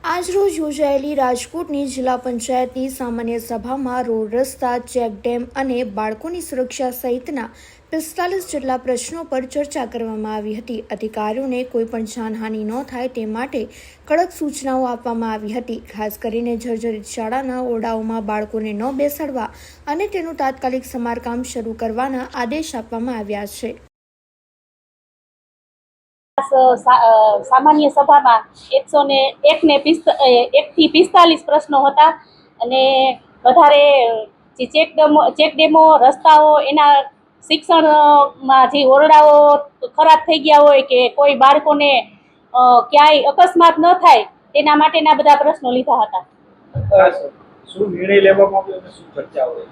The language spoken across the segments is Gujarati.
આજરોજ યોજાયેલી રાજકોટની જિલ્લા પંચાયતની સામાન્ય સભામાં રોડ રસ્તા, ચેકડેમ અને બાળકોની સુરક્ષા સહિતના 45 જેટલા પ્રશ્નો પર ચર્ચા કરવામાં આવી હતી। અધિકારીઓને કોઈપણ જાનહાનિ ન થાય તે માટે કડક સૂચનાઓ આપવામાં આવી હતી। ખાસ કરીને જર્જરિત શાળાના ઓરડાઓમાં બાળકોને ન બેસાડવા અને તેનું તાત્કાલિક સમારકામ શરૂ કરવાના આદેશ આપવામાં આવ્યા છે। सामान्य सभा में 101 થી 45 प्रश्नों हता अने वधारे चेकडेमो रस्ताओ एना शिक्षण में जे ओरडाओ खराब थई गया होय के कोई बाळकोने क्याय अकस्मात न थाय तेना माटेना बधा प्रश्नो लीधा हता। શું નિર્ણય લેવામાં આવ્યો અને શું ચર્ચા હોય?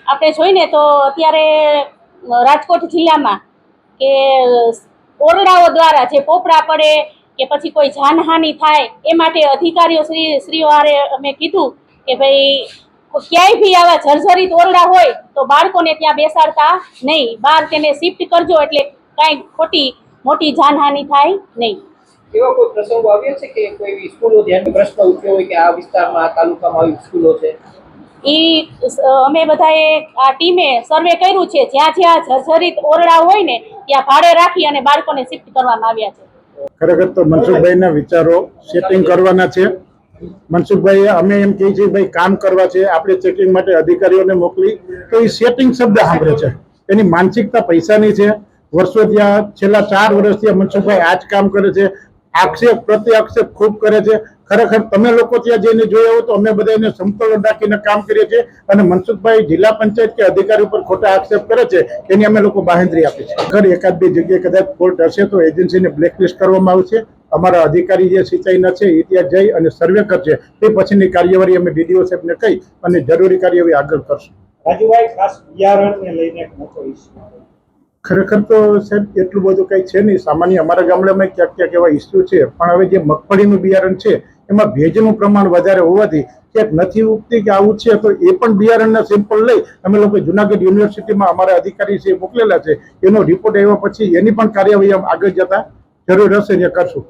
આપણે જોઈને તો અત્યારે રાજકોટ જિલ્લામાં કે ઓરડાઓ દ્વારા જે પોપડા પડે કે પછી કોઈ જાનહાનિ થાય એ માટે અધિકારીઓ શ્રીઓ હારે અમે કીધું કે ભાઈ ક્યાંય બી આવા જર્જરિત ઓરડા હોય તો બાળકોને ત્યાં બેસાડતા નહીં, બહાર તેને શિફ્ટ કરજો એટલે કાંઈ મોટી જાનહાનિ થાય નહીં। એવા કોઈ પ્રસંગો આવ્યા છે કે કોઈ સ્કૂલો ધ્યાન પ્રશ્ન ઉઠ્યો હોય કે આ વિસ્તારમાં આ તાલુકામાં આવી સ્કૂલો છે? અમે બધાએ આ ટીમે સર્વે કર્યું છે, જ્યાં જ્યાં જર્જરિત ઓરડા હોય ને ત્યાં ભાડે રાખી અને બાળકોને શિફ્ટ કરવામાં આવ્યા છે। ખરેખર તો મનસુખભાઈના વિચારો સેટિંગ કરવાના છે। મનસુખભાઈ અમે એમ કહીએ છીએ ભાઈ કામ કરવા છે, આપણે ચેકિંગ માટે અધિકારીઓને મોકલી તો એ સેટિંગ શબ્દ સાંભળે છે, એની માનસિકતા પૈસાની છે। વર્ષો ત્યાં છેલ્લા 4 વર્ષથી મનસુખભાઈ આ જ કામ કરે છે, આક્ષેપ પ્રતિ આક્ષેપ ખૂબ કરે છે। ખરેખર તમે લોકો ત્યાં જઈને જોયા હોય તો અમે બધા એને સમતોલન રાખીને કામ કરીએ છીએ અને મનસુખભાઈ જિલ્લા પંચાયત કે અધિકારી ઉપર ખોટા આક્ષેપ કરે છે એની અમે લોકો બાહેંધરી આપી છે। ખર એકાદ બે જગ્યાએ કદાચ ફોલ્ટ હશે તો એજન્સીને બ્લેકલિસ્ટ કરવામાં આવશે। અમારા અધિકારી જે સિંચાઈના છે એ ત્યાં જઈ અને સર્વે કરશે, તે પછીની કાર્યવાહી અમે ડીડીઓ સાહેબને કહી અને જરૂરી કાર્યવાહી આગળ કરશું। રાજુભાઈ, ખાસ બિયારણને લઈને એક મોટો ઇસ્યુ ખરેખર તો સાહેબ એટલું બધું કંઈ છે નહીં। સામાન્ય અમારા ગામડામાં ક્યાંક એવા ઇસ્યુ છે, પણ હવે જે મગફળીનું બિયારણ છે એમાં ભેજનું પ્રમાણ વધારે હોવાથી ક્યાંક નથી ઉગતી કે આવું છે તો એ પણ બિયારણના સેમ્પલ લઈ અમે લોકો જુનાગઢ યુનિવર્સિટીમાં અમારા અધિકારી છે મોકલેલા છે, એનો રિપોર્ટ આવ્યા પછી એની પણ કાર્યવાહી આગળ જતા જરૂર હશે એ કરશું।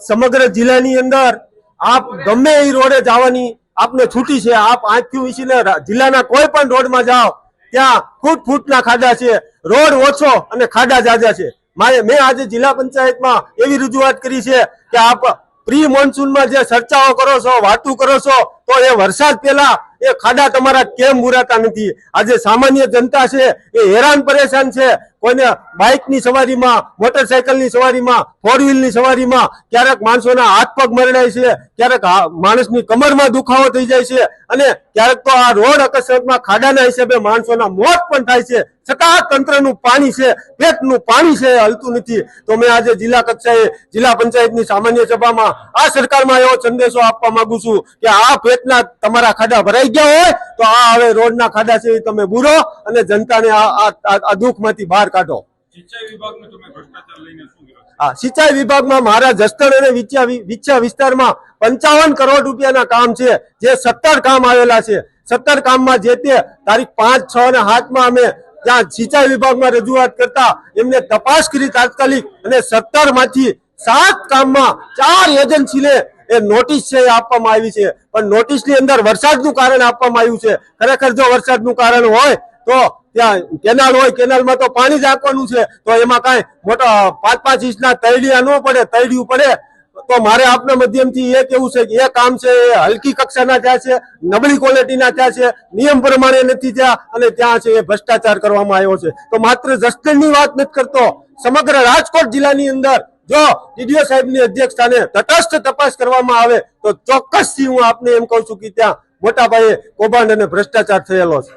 સમગ્ર જિલ્લાની અંદર આપ ગમે એ રોડે જવાની આપને છૂટી છે। આપ આજથી વિસીને જિલ્લાના કોઈ પણ રોડમાં જાઓ ત્યાં ફૂટના ખાડા છે, રોડ ઓછો અને ખાડા જાજા છે। મેં આજે જિલ્લા પંચાયતમાં એવી રજૂઆત કરી છે કે આપ પ્રી મોન્સૂનમાં જે ચર્ચાઓ કરો છો, વાતું કરો છો, તો એ વરસાદ પહેલા એ ખાડા તમારા કેમ બુરાતા નથી? આજે સામાન્ય જનતા છે એ હેરાન પરેશાન છે। કોઈને બાઇકની સવારીમાં, મોટરસાયકલની સવારીમાં, 4 વ્હીલની સવારીમાં ક્યારેક માણસોના હાથ પગ મરડાય છે, ક્યારેક માણસની કમરમાં દુખાવો થઈ જાય છે અને ક્યારેક તો આ રોડ અકસ્માતમાં ખાડાના હિસાબે માણસોના મોત પણ થાય છે। છતાં તંત્રનું પાણી છે, પેટનું પાણી છે, હલતું નથી। તો મેં આજે જિલ્લા કક્ષાએ જિલ્લા પંચાયતની સામાન્ય સભામાં આ સરકારમાં એવો સંદેશો આપવા માંગુ છું કે આ પેટના તમારા ખાડા ભરાઈ ગયા હોય તો આ હવે રોડના ખાડા છે એ તમે બુરો અને જનતાને આ દુઃખમાંથી બહાર કાઢો। સિંચાઈ વિભાગમાં મારા જસદણ અને વિછા વિસ્તારમાં 55 કરોડ રૂપિયાના કામ છે, જે 17 કામ આવેલા છે। 17 કામમાં જે તે તારીખ 5, 6 અને 7 માં અમે ત્યાં સિંચાઈ વિભાગમાં રજૂઆત કરતા એમને તપાસ કરી તાત્કાલિક અને 17 માંથી 7 કામમાં 4 એજન્સીને એ નોટિસ છે આપવામાં આવી છે, પણ નોટિસની અંદર વરસાદનું કારણ આપવામાં આવ્યું છે। ખરેખર જો વરસાદનું કારણ હોય તો ત્યાં કેનાલ હોય, કેનાલમાં તો પાણી જ આપવાનું છે, તો એમાં કાંઈ મોટા 5-5 ઇંચના તૈડિયા ન પડે, તૈડિયું પડે તો મારે આપના માધ્યમથી એ કેવું છે કે એ કામ છે એ હલકી કક્ષાના થયા છે, નબળી ક્વોલિટીના થયા છે, નિયમ પ્રમાણે નથી થયા અને ત્યાં છે એ ભ્રષ્ટાચાર કરવામાં આવ્યો છે। તો માત્ર જસદણની વાત નથી કરતો, સમગ્ર રાજકોટ જિલ્લાની અંદર જો ડીડીઓ સાહેબની અધ્યક્ષસ્થાને તટસ્થ તપાસ કરવામાં આવે તો ચોક્કસથી હું આપને એમ કહું છું કે ત્યાં મોટા પાયે કૌભાંડ અને ભ્રષ્ટાચાર થયેલો છે।